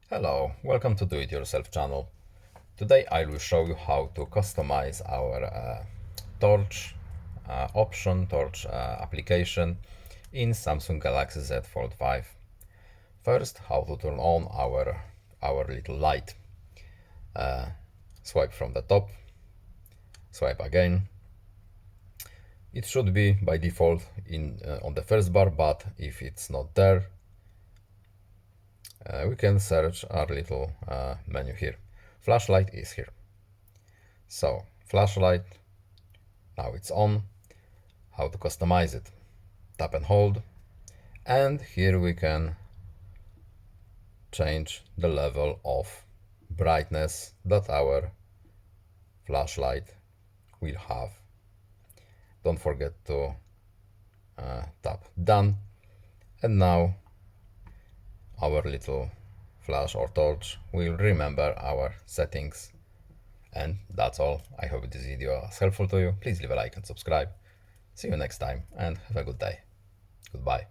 Hello, welcome to Do It Yourself channel. Today I will show you how to customize our torch torch application in Samsung Galaxy Z Fold5. First, how to turn on our little light. Swipe from the top, swipe again. It should be by default on the first bar, but if it's not there, we can search our little menu here. Flashlight is here. So flashlight, now it's on. How to customize it? Tap and hold, and here we can change the level of brightness that our flashlight will have. Don't forget to tap done, and now our little flash or torch will remember our settings. And that's all. I hope this video was helpful to you. Please leave a like and subscribe. See you next time and have a good day. Goodbye.